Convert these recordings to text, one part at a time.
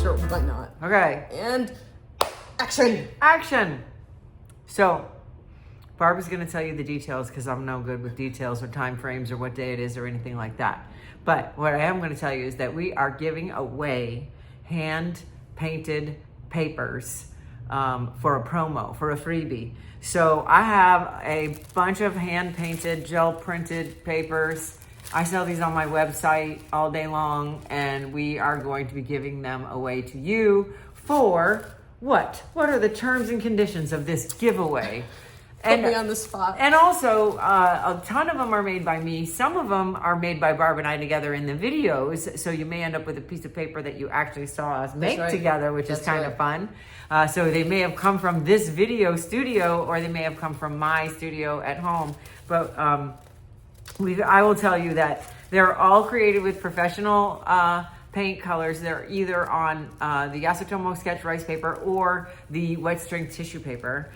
Sure, why not? Okay. And action. Action. So, Barb is going to tell you the details because I'm no good with details or time frames or what day it is or anything like that. But what I am going to tell you is that we are giving away hand-painted papers for a promo, for a freebie. So I have a bunch of hand-painted, gel-printed papers. I sell these on my website all day long, and we are going to be giving them away to you for what? What are the terms and conditions of this giveaway? Put me on the spot. And also, a ton of them are made by me. Some of them are made by Barb and I together in the videos. So you may end up with a piece of paper that you actually saw us make together, which is kind of fun. So they may have come from this video studio, or they may have come from my studio at home. But I will tell you that they're all created with professional paint colors. They're either on the Yasutomo sketch rice paper or the wet strength tissue paper.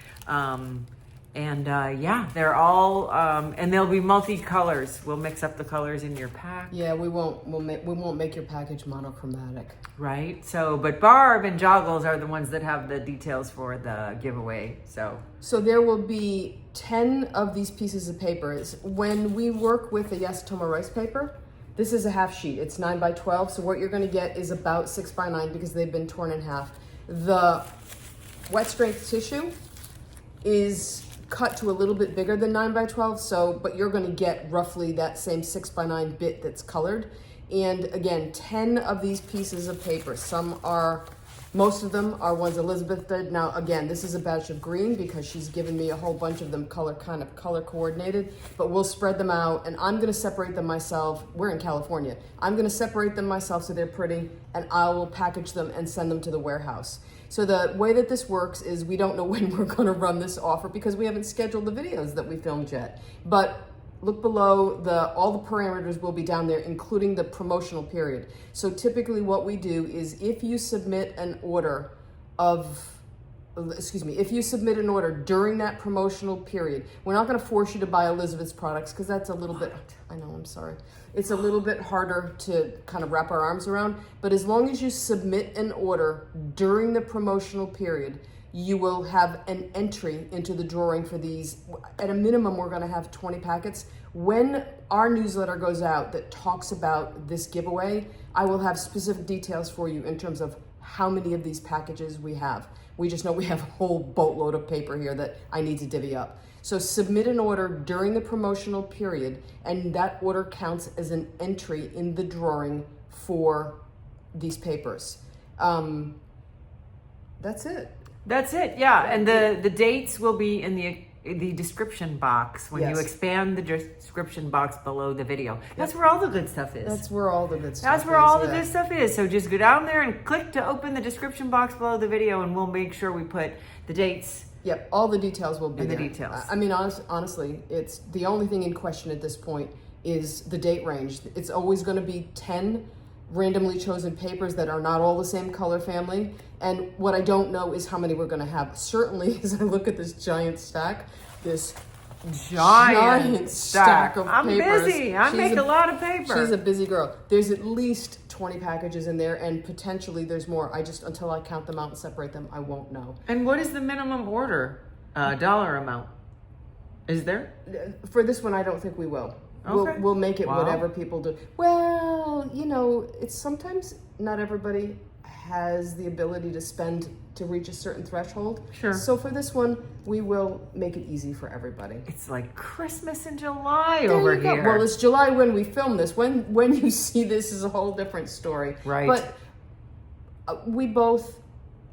Yeah, they're all, and they'll be multi-colors. We'll mix up the colors in your pack. Yeah, we won't make your package monochromatic. Right. So, but Barb and Joggles are the ones that have the details for the giveaway. So there will be 10 of these pieces of paper. When we work with the Yasutomo rice paper, this is a half sheet. It's 9 by 12. So what you're going to get is about 6 by 9 because they've been torn in half. The wet strength tissue is cut to a little bit bigger than 9 by 12, but you're going to get roughly that same 6 by 9 bit that's colored. And again, 10 of these pieces of paper. Most of them are ones Elizabeth did. Now, again, this is a batch of green because she's given me a whole bunch of them color coordinated, but we'll spread them out, and I'm going to separate them myself. We're in California. I'm going to separate them myself so they're pretty, and I will package them and send them to the warehouse. So the way that this works is we don't know when we're going to run this offer because we haven't scheduled the videos that we filmed yet. But look below, all the parameters will be down there, including the promotional period. So typically what we do is if you submit an order during that promotional period, we're not going to force you to buy Elizabeth's products because that's a little bit, I know, I'm sorry. It's a little bit harder to kind of wrap our arms around, but as long as you submit an order during the promotional period, you will have an entry into the drawing for these. At a minimum, we're going to have 20 packets. When our newsletter goes out that talks about this giveaway, I will have specific details for you in terms of how many of these packages we have. We just know we have a whole boatload of paper here that I need to divvy up. So submit an order during the promotional period, and that order counts as an entry in the drawing for these papers. That's it. That's it, yeah. And the dates will be in the description box when you expand the description box below the video. That's where all the good stuff is. That's where all the good stuff is. That's where all the good stuff is. So just go down there and click to open the description box below the video, and we'll make sure we put the dates. Yep, all the details will be and there. The details. I mean, honestly, it's the only thing in question at this point is the date range. It's always going to be 10 randomly chosen papers that are not all the same color family. And what I don't know is how many we're going to have. Certainly, as I look at this giant stack, this giant stack of I'm papers. I'm busy. I make a lot of paper. She's a busy girl. There's at least 20 packages in there, and potentially there's more. Until I count them out and separate them, I won't know. And what is the minimum order dollar amount? Is there? For this one, I don't think we will. Okay. We'll make it whatever people do. Well, it's sometimes not everybody has the ability to spend to reach a certain threshold. Sure. So for this one, we will make it easy for everybody. It's like Christmas in July over here. Well, it's July when we film this. When you see this is a whole different story. Right. But we both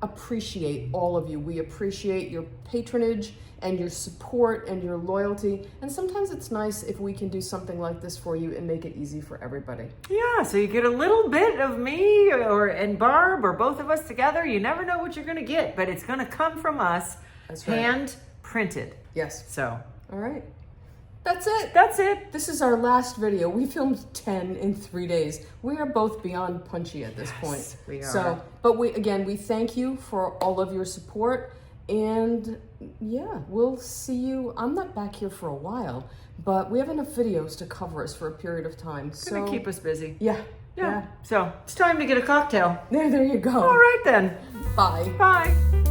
appreciate all of you. We appreciate your patronage and your support and your loyalty. And sometimes it's nice if we can do something like this for you and make it easy for everybody. Yeah, so you get a little bit of me and Barb or both of us together. You never know what you're going to get, but it's going to come from us. That's right. Hand printed. Yes. So. All right. That's it. That's it. This is our last video. We filmed 10 in 3 days. We are both beyond punchy at this point. We are. So, but we thank you for all of your support. And yeah, we'll see you. I'm not back here for a while, but we have enough videos to cover us for a period of time. It's going to keep us busy. Yeah. Yeah. So it's time to get a cocktail. There you go. All right then. Bye. Bye.